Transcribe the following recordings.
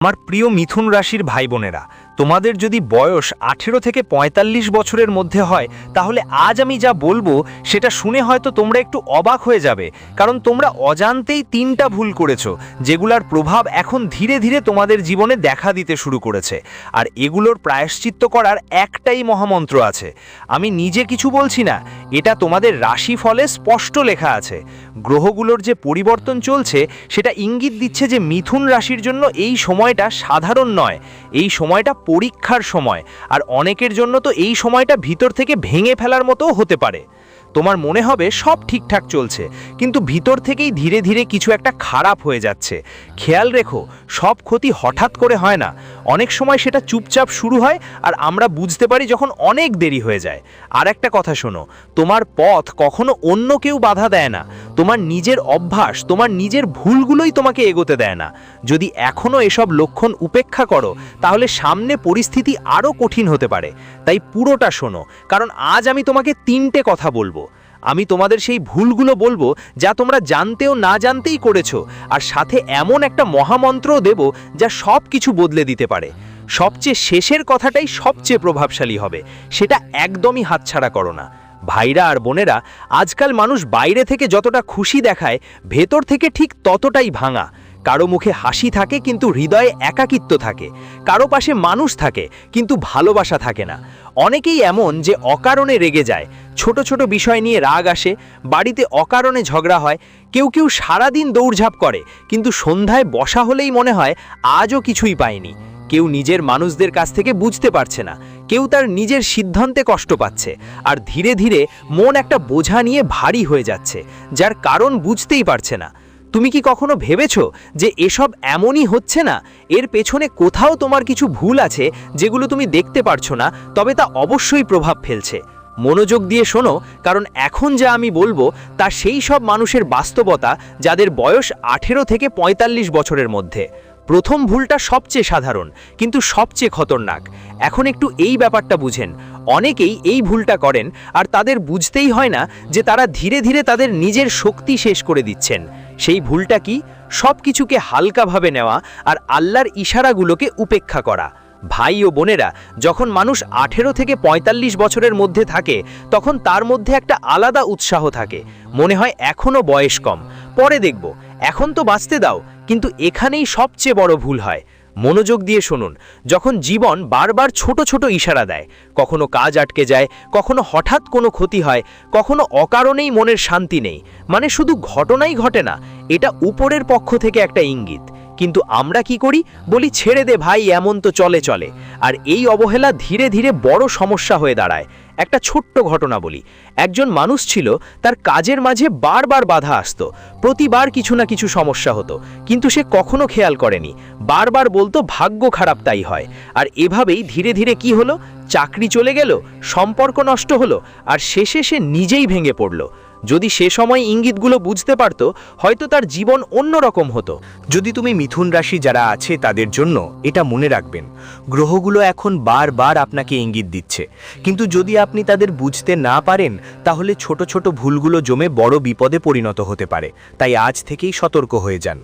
আমার প্রিয় মিথুন রাশির ভাই বোনেরা, তোমাদের যদি বয়স 18 থেকে 45 বছরের মধ্যে হয় তাহলে আজ আমি যা বলবো সেটা শুনে হয়তো তোমরা একটু অবাক হয়ে যাবে, কারণ তোমরা অজান্তেই 3টা ভুল করেছো যেগুলোর প্রভাব এখন ধীরে ধীরে তোমাদের জীবনে দেখা দিতে শুরু করেছে। আর এগুলোর প্রায়শ্চিত্ত করার একটাই মহামন্ত্র আছে। আমি নিজে কিছু বলছি না, এটা তোমাদের রাশিফলে স্পষ্ট লেখা আছে। গ্রহগুলোর যে পরিবর্তন চলছে সেটা ইঙ্গিত দিচ্ছে যে মিথুন রাশির জন্য এই সময়টা সাধারণ নয়, এই সময়টা পরীক্ষার সময়। আর অনেকের জন্য তো এই সময়টা ভিতর থেকে ভেঙে ফেলার মতোও হতে পারে। তোমার মনে হবে সব ঠিকঠাক চলছে, কিন্তু ভিতর থেকেই ধীরে ধীরে কিছু একটা খারাপ হয়ে যাচ্ছে। খেয়াল রেখো, সব ক্ষতি হঠাৎ করে হয় না, অনেক সময় সেটা চুপচাপ শুরু হয় আর আমরা বুঝতে পারি যখন অনেক দেরি হয়ে যায়। আর একটা কথা শোনো, তোমার পথ কখনো অন্য কেউ বাধা দেয় না, তোমার নিজের অভ্যাস, তোমার নিজের ভুলগুলোই তোমাকে এগোতে দেয় না। যদি এখনও এসব লক্ষণ উপেক্ষা করো তাহলে সামনে পরিস্থিতি আরও কঠিন হতে পারে। তাই পুরোটা শোনো, কারণ আজ আমি তোমাকে 3টে কথা বলবো। আমি তোমাদের সেই ভুলগুলো বলবো যা তোমরা জানতেও না জানতেই করেছো, আর সাথে এমন একটা মহামন্ত্রও দেব যা সব কিছু বদলে দিতে পারে। সবচেয়ে শেষের কথাটাই সবচেয়ে প্রভাবশালী হবে, সেটা একদমই হাতছাড়া করো না। ভাইরা আর বোনেরা, আজকাল মানুষ বাইরে থেকে যতটা খুশি দেখায় ভেতর থেকে ঠিক ততটাই ভাঙা। কারো মুখে হাসি থাকে কিন্তু হৃদয়ে একাকিত্ব থাকে, কারো পাশে মানুষ থাকে কিন্তু ভালোবাসা থাকে না। অনেকেই এমন যে অকারণে রেগে যায়, ছোট ছোট বিষয় নিয়ে রাগ আসে, বাড়িতে অকারণে ঝগড়া হয়। কেউ কেউ সারাদিন দৌড়ঝাঁপ করে কিন্তু সন্ধ্যায় বসা হলেই মনে হয় আজও কিছুই পায়নি। কেউ নিজের মানুষদের কাছ থেকে বুঝতে পারছে না, কেউ তার নিজের সিদ্ধান্তে কষ্ট পাচ্ছে। আর ধীরে ধীরে মন একটা বোঝা নিয়ে ভারী হয়ে যাচ্ছে, যার কারণ বুঝতেই পারছে না। তুমি কি কখনো ভেবেছো যে এসব এমনই হচ্ছে না, এর পেছনে কোথাও তোমার কিছু ভুল আছে যেগুলো তুমি দেখতে পারছো না, তবে তা অবশ্যই প্রভাব ফেলছে? মনোযোগ দিয়ে শোনো, কারণ এখন যা আমি বলবো তা সেই সব মানুষের বাস্তবতা যাদের বয়স 18 থেকে 45 বছরের মধ্যে। প্রথম ভুলটা সবচেয়ে সাধারণ কিন্তু সবচেয়ে খতরনাক। এখন একটু এই ব্যাপারটা বুঝেন, অনেকেই এই ভুলটা করেন আর তাদের বুঝতেই হয় না যে তারা ধীরে ধীরে তাদের নিজের শক্তি শেষ করে দিচ্ছেন। সেই ভুলটা কি? সব কিছুকে হালকাভাবে নেওয়া আর আল্লাহর ইশারাগুলোকে উপেক্ষা করা। ভাই ও বোনেরা, যখন মানুষ 18 থেকে 45 বছরের মধ্যে থাকে তখন তার মধ্যে একটা আলাদা উৎসাহ থাকে, মনে হয় এখনও বয়স কম, পরে দেখব, এখন তো বাঁচতে দাও। কিন্তু এখানেই সবচেয়ে বড় ভুল হয়। মনোযোগ দিয়ে শুনুন, যখন জীবন বারবার ছোট ছোট ইশারা দেয়, কখনো কাজ আটকে যায়, কখনো হঠাৎ কোনো ক্ষতি হয়, কখনো অকারণেই মনের শান্তি নেই, মানে শুধু ঘটনাই ঘটে না, এটা উপরের পক্ষ থেকে একটা ইঙ্গিত। কিন্তু আমরা কি করি? বলি ছেড়ে দে ভাই, এমন তো চলে চলে। আর এই অবহেলা ধীরে ধীরে বড় সমস্যা হয়ে দাঁড়ায়। একটা ছোট্ট ঘটনা বলি। একজন মানুষ ছিল, তার কাজের মাঝে বারবার বাধা আসতো, প্রতিবার কিছু না কিছু সমস্যা হতো, কিন্তু সে কখনো খেয়াল করেনি, বারবার বলতো ভাগ্য খারাপ তাই হয়। আর এভাবেই ধীরে ধীরে কি হলো? চাকরি চলে গেল, সম্পর্ক নষ্ট হলো, আর শেষে সে নিজেই ভেঙে পড়ল। যদি সে সময় ইঙ্গিতগুলো বুঝতে পারত, হয়তো তার জীবন অন্যরকম হতো। যদি তুমি মিথুন রাশি যারা আছে তাদের জন্য এটা মনে রাখবেন, গ্রহগুলো এখন বারবার আপনাকে ইঙ্গিত দিচ্ছে, কিন্তু যদি আপনি তাদের বুঝতে না পারেন তাহলে ছোট ছোট ভুলগুলো জমে বড় বিপদে পরিণত হতে পারে। তাই আজ থেকেই সতর্ক হয়ে যান।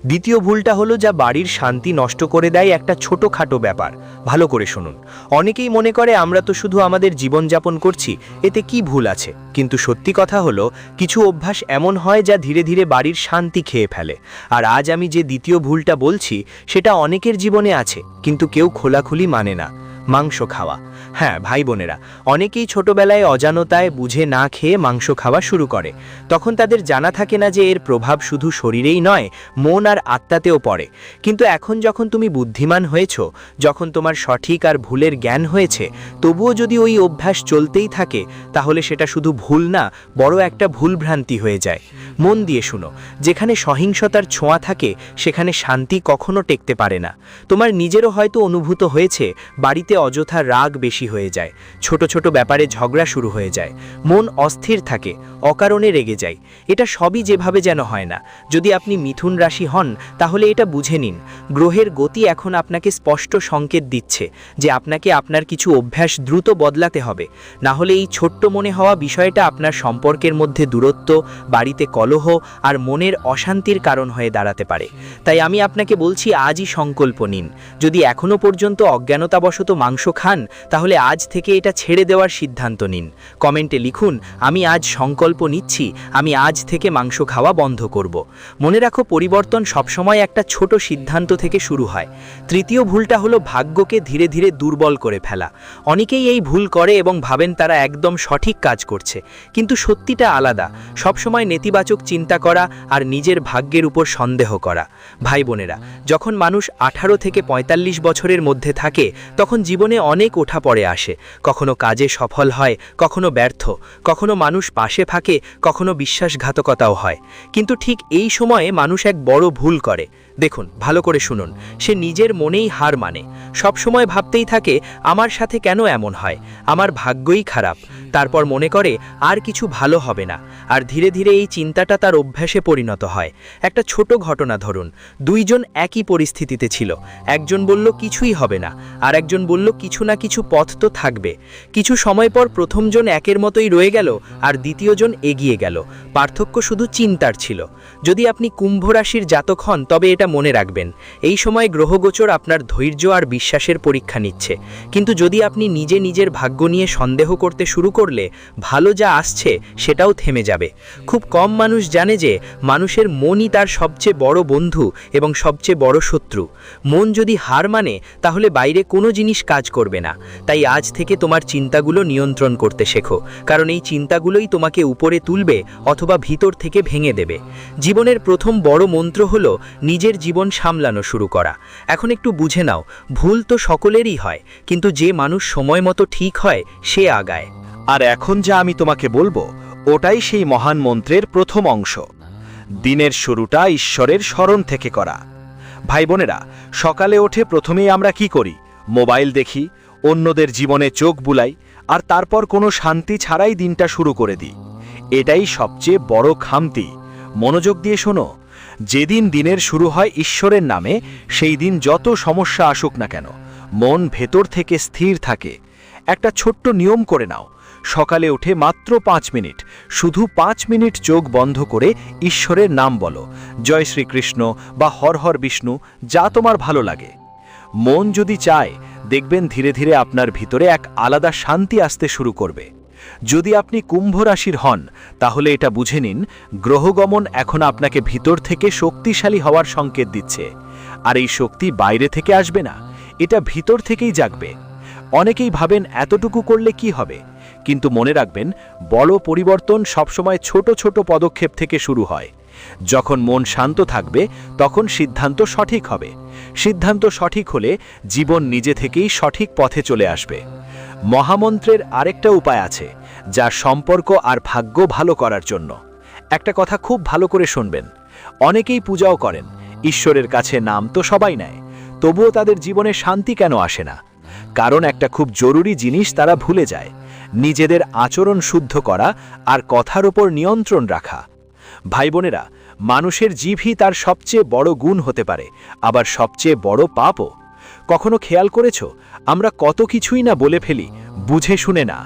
দ্বিতীয় ভুলটা হলো যা বাড়ির শান্তি নষ্ট করে দেয়, একটা ছোটখাটো ব্যাপার। ভালো করে শুনুন, অনেকেই মনে করে আমরা তো শুধু আমাদের জীবনযাপন করছি, এতে কি ভুল আছে? কিন্তু সত্যি কথা হলো, কিছু অভ্যাস এমন হয় যা ধীরে ধীরে বাড়ির শান্তি খেয়ে ফেলে। আর আজ আমি যে দ্বিতীয় ভুলটা বলছি সেটা অনেকের জীবনে আছে, কিন্তু কেউ খোলাখুলি মানে না। মাংস খাওয়া। হ্যাঁ ভাই বোনেরা, অনেকেই ছোটবেলায় অজানতায় বুঝে না খেয়ে মাংস খাওয়া শুরু করে। তখন তাদের জানা থাকে না যে এর প্রভাব শুধু শরীরেই নয়, মন আর আত্মাতেও পড়ে। কিন্তু এখন যখন তুমি বুদ্ধিমান হয়েছো, যখন তোমার সঠিক আর ভুলের জ্ঞান হয়েছে, তবুও যদি ওই অভ্যাস চলতেই থাকে তাহলে সেটা শুধু ভুল না, বড় একটা ভুলভ্রান্তি হয়ে যায়। মন দিয়ে শুনো, যেখানে সহিংসতার ছোঁয়া থাকে সেখানে শান্তি কখনো টেকতে পারে না। তোমার নিজেরও হয়তো অনুভূত হয়েছে, বাড়িতে অযথা রাগ বেশি হয়ে যায়, ছোট ছোট ব্যাপারে ঝগড়া শুরু হয়ে যায়, মন অস্থির থাকে, অকারণে রেগে যায়। এটা সবই যেভাবে যেন হয় না। যদি আপনি মিথুন রাশি হন তাহলে এটা বুঝে নিন, গ্রহের গতি এখন আপনাকে স্পষ্ট সংকেত দিচ্ছে যে আপনাকে আপনার কিছু অভ্যাস দ্রুত বদলাতে হবে, না হলে এই ছোট্ট মনে হওয়া বিষয়টা আপনার সম্পর্কের মধ্যে দূরত্ব, বাড়িতে কলহ আর মনের অশান্তির কারণ হয়ে দাঁড়াতে পারে। তাই আমি আপনাকে বলছি, আজই সংকল্প নিন। যদি এখনও পর্যন্ত অজ্ঞানতাবশত মাংস খান তাহলে আজ থেকে এটা ছেড়ে দেওয়ার সিদ্ধান্ত নিন। কমেন্টে লিখুন, আমি আজ সংকল্প নিচ্ছি, আমি আজ থেকে মাংস খাওয়া বন্ধ করব। মনে রাখো, পরিবর্তন সবসময় একটা ছোট সিদ্ধান্ত থেকে শুরু হয়। তৃতীয় ভুলটা হলো ভাগ্যকে ধীরে ধীরে দুর্বল করে ফেলা। অনেকেই এই ভুল করে এবং ভাবেন তারা একদম সঠিক কাজ করছে, কিন্তু সত্যিটা আলাদা। সবসময় নেতিবাচক চিন্তা করা আর নিজের ভাগ্যের উপর সন্দেহ করা। ভাই বোনেরা, যখন মানুষ 18 থেকে 45 বছরের মধ্যে থাকে তখন জীবনে অনেক ওঠাপড়ে আসে। কখনো কাজে সফল হয়, কখনো ব্যর্থ, কখনো মানুষ পাশে থাকে, কখনো বিশ্বাসঘাতকতাও হয়। কিন্তু ঠিক এই সময়ে মানুষ এক বড় ভুল করে। দেখুন, ভালো করে শুনুন। সে নিজের মনেই হার মানে। সব সময় ভাবতেই থাকে, আমার সাথে কেন এমন হয়, আমার ভাগ্যই খারাপ। তারপর মনে করে আর কিছু ভালো হবে না, আর ধীরে ধীরে এই চিন্তাটা তার অভ্যাসে পরিণত হয়। একটা ছোট ঘটনা ধরুন, দুইজন একই পরিস্থিতিতে ছিল। একজন বলল কিছুই হবে না, আর একজন বলল কিছু না কিছু পথ তো থাকবে। কিছু সময় পর প্রথমজন একের মতোই রয়ে গেল, আর দ্বিতীয়জন এগিয়ে গেল। পার্থক্য শুধু চিন্তার ছিল। যদি আপনি কুম্ভ রাশির জাতক হন তবে এটা মনে রাখবেন, এই সময় গ্রহগোচর আপনার ধৈর্য আর বিশ্বাসের পরীক্ষা নিচ্ছে। কিন্তু যদি আপনি নিজে নিজের ভাগ্য নিয়ে সন্দেহ করতে শুরু করলে ভালো যা আসছে সেটাও থেমে যাবে। খুব কম মানুষ জানে যে মানুষের মনই তার সবচেয়ে বড় বন্ধু এবং সবচেয়ে বড় শত্রু। মন যদি হার মানে তাহলে বাইরে কোনো জিনিস কাজ করবে না। তাই আজ থেকে তোমার চিন্তাগুলো নিয়ন্ত্রণ করতে শেখো, কারণ এই চিন্তাগুলোই তোমাকে উপরে তুলবে অথবা ভিতর থেকে ভেঙে দেবে। জীবনের প্রথম বড় মন্ত্র হলো নিজের জীবন সামলানো শুরু করা। এখন একটু বুঝে নাও, ভুল তো সকলেরই হয়, কিন্তু যে মানুষ সময় মতো ঠিক হয় সে আগায়। আর এখন যা আমি তোমাকে বলবো ওটাই সেই মহান মন্ত্রের প্রথম অংশ। দিনের শুরুটা ঈশ্বরের স্মরণ থেকে করা। ভাই বোনেরা, সকালে ওঠে প্রথমেই আমরা কি করি? মোবাইল দেখি, অন্যদের জীবনে চোখ বুলাই, আর তারপর কোনো শান্তি ছাড়াই দিনটা শুরু করে দিই। এটাই সবচেয়ে বড় খামতি। মনোযোগ দিয়ে শোনো, যেদিন দিনের শুরু হয় ঈশ্বরের নামে, সেই দিন যত সমস্যা আসুক না কেন মন ভেতর থেকে স্থির থাকে। একটা ছোট্ট নিয়ম করে নাও, সকালে উঠে মাত্র 5 মিনিট, শুধু 5 মিনিট চোখ বন্ধ করে ঈশ্বরের নাম বলো। জয় শ্রীকৃষ্ণ বা হর হর বিষ্ণু, যা তোমার ভালো লাগে। মন যদি চায়, দেখবেন ধীরে ধীরে আপনার ভিতরে এক আলাদা শান্তি আসতে শুরু করবে। যদি আপনি কুম্ভ রাশির হন তাহলে এটা বুঝে নিন, গ্রহগমন এখন আপনাকে ভিতর থেকে শক্তিশালী হওয়ার সংকেত দিচ্ছে। আর এই শক্তি বাইরে থেকে আসবে না, এটা ভিতর থেকেই জাগবে। অনেকেই ভাবেন এতটুকু করলে কি হবে, কিন্তু মনে রাখবেন, বড় পরিবর্তন সবসময় ছোট ছোট পদক্ষেপ থেকে শুরু হয়। যখন মন শান্ত থাকবে তখন সিদ্ধান্ত সঠিক হবে। সিদ্ধান্ত সঠিক হলে জীবন নিজে থেকেই সঠিক পথে চলে আসবে। মহামন্ত্রের আরেকটা উপায় আছে, যা সম্পর্ক আর ভাগ্য ভালো করার জন্য। একটা কথা খুব ভালো করে শুনবেন। অনেকেই পূজাও করেন, ঈশ্বরের কাছে নাম তো সবাই নেয়, তবুও তাদের জীবনে শান্তি কেন আসে না? কারণ একটা খুব জরুরি জিনিস তারা ভুলে যায়, নিজেদের আচরণ শুদ্ধ করা আর কথার ওপর নিয়ন্ত্রণ রাখা। ভাই বোনেরা, মানুষের জিভই তার সবচেয়ে বড় গুণ হতে পারে, আবার সবচেয়ে বড় পাপও। কখনো খেয়াল করেছ, আমরা কত কিছুই না বলে ফেলি, বুঝে শুনে না।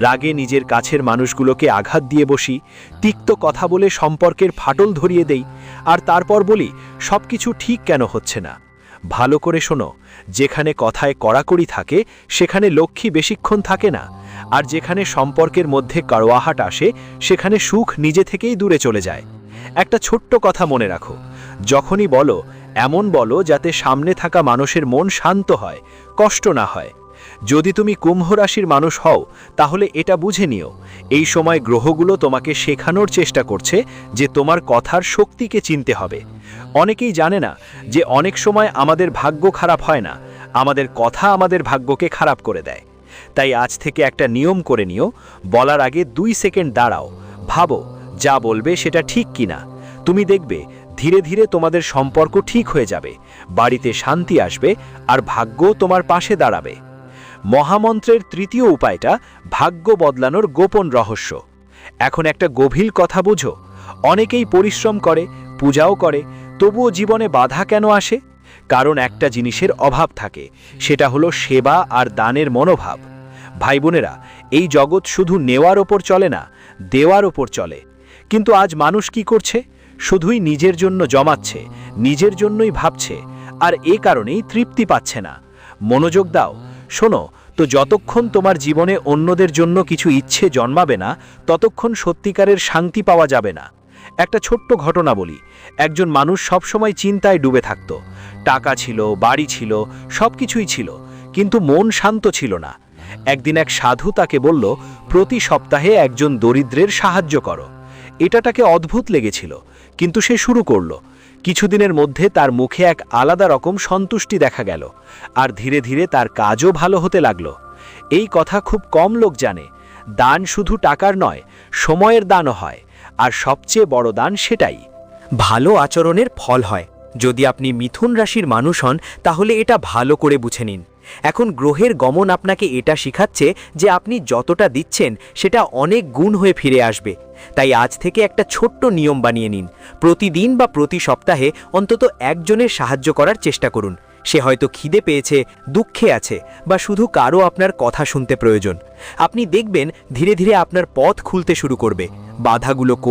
রাগে নিজের কাছের মানুষগুলোকে আঘাত দিয়ে বসি, তিক্ত কথা বলে সম্পর্কের ফাটল ধরিয়ে দেই, আর তারপর বলি সবকিছু ঠিক কেন হচ্ছে না। ভালো করে শোনো, যেখানে কথায় কড়াকড়ি থাকে সেখানে লক্ষ্মী বেশিক্ষণ থাকে না, আর যেখানে সম্পর্কের মধ্যে কারওয়াহাট আসে সেখানে সুখ নিজে থেকেই দূরে চলে যায়। একটা ছোট্ট কথা মনে রাখো, যখনই বলো এমন বলো যাতে সামনে থাকা মানুষের মন শান্ত হয়, কষ্ট না হয়। যদি তুমি কুম্ভ রাশির মানুষ হও তাহলে এটা বুঝে নিও, এই সময় গ্রহগুলো তোমাকে শেখানোর চেষ্টা করছে যে তোমার কথার শক্তিকে চিনতে হবে। অনেকেই জানে না যে অনেক সময় আমাদের ভাগ্য খারাপ হয় না, আমাদের কথা আমাদের ভাগ্যকে খারাপ করে দেয়। তাই আজ থেকে একটা নিয়ম করে নিও, বলার আগে 2 সেকেন্ড দাঁড়াও, ভাবো যা বলবে সেটা ঠিক কিনা। তুমি দেখবে ধীরে ধীরে তোমাদের সম্পর্ক ঠিক হয়ে যাবে, বাড়িতে শান্তি আসবে আর ভাগ্য তোমার পাশে দাঁড়াবে। মহামন্ত্রের তৃতীয় উপায়টা ভাগ্য বদলানোর গোপন রহস্য। এখন একটা গভীর কথা বুঝো, অনেকেই পরিশ্রম করে, পূজাও করে, তবুও জীবনে বাধা কেন আসে? কারণ একটা জিনিসের অভাব থাকে, সেটা হলো সেবা আর দানের মনোভাব। ভাই বোনেরা, এই জগৎ শুধু নেওয়ার ওপর চলে না, দেওয়ার ওপর চলে। কিন্তু আজ মানুষ কি করছে? শুধুই নিজের জন্য জমাচ্ছে, নিজের জন্যই ভাবছে, আর এ কারণেই তৃপ্তি পাচ্ছে না। মনোযোগ দাও, শোনো তো, যতক্ষণ তোমার জীবনে অন্যদের জন্য কিছু ইচ্ছে জন্মাবে না, ততক্ষণ সত্যিকারের শান্তি পাওয়া যাবে না। একটা ছোট্ট ঘটনা বলি। একজন মানুষ সবসময় চিন্তায় ডুবে থাকত। টাকা ছিল, বাড়ি ছিল, সব কিছুই ছিল, কিন্তু মন শান্ত ছিল না। একদিন এক সাধু তাকে বলল, প্রতি সপ্তাহে একজন দরিদ্রের সাহায্য করো। এটা তাকে অদ্ভুত লেগেছিল, কিন্তু সে শুরু করল। কিছুদিনের মধ্যে তার মুখে এক আলাদা রকম সন্তুষ্টি দেখা গেল, আর ধীরে ধীরে তার কাজও ভালো হতে লাগল। এই কথা খুব কম লোক জানে। দান শুধু টাকার নয়, সময়ের দানও হয়, আর সবচেয়ে বড় দান সেটাই। ভালো আচরণের ফল হয়। যদি আপনি মিথুন রাশির মানুষ হন, তাহলে এটা ভালো করে বুঝে নিন। এখন গ্রহের গমন আপনাকে এটা শিখাচ্ছে যে আপনি যতটা দিচ্ছেন সেটা অনেক গুণ হয়ে ফিরে আসবে। তাই আজ থেকে একটা ছোট্ট নিয়ম বানিয়ে নিন। প্রতিদিন বা প্রতি সপ্তাহে অন্তত একজনের সাহায্য করার চেষ্টা করুন। সে হয়তো খিদে পেয়েছে, দুঃখে আছে, বা শুধু কারো আপনার কথা শুনতে প্রয়োজন। আপনি দেখবেন ধীরে ধীরে আপনার পথ খুলতে শুরু করবে, বাধাগুলো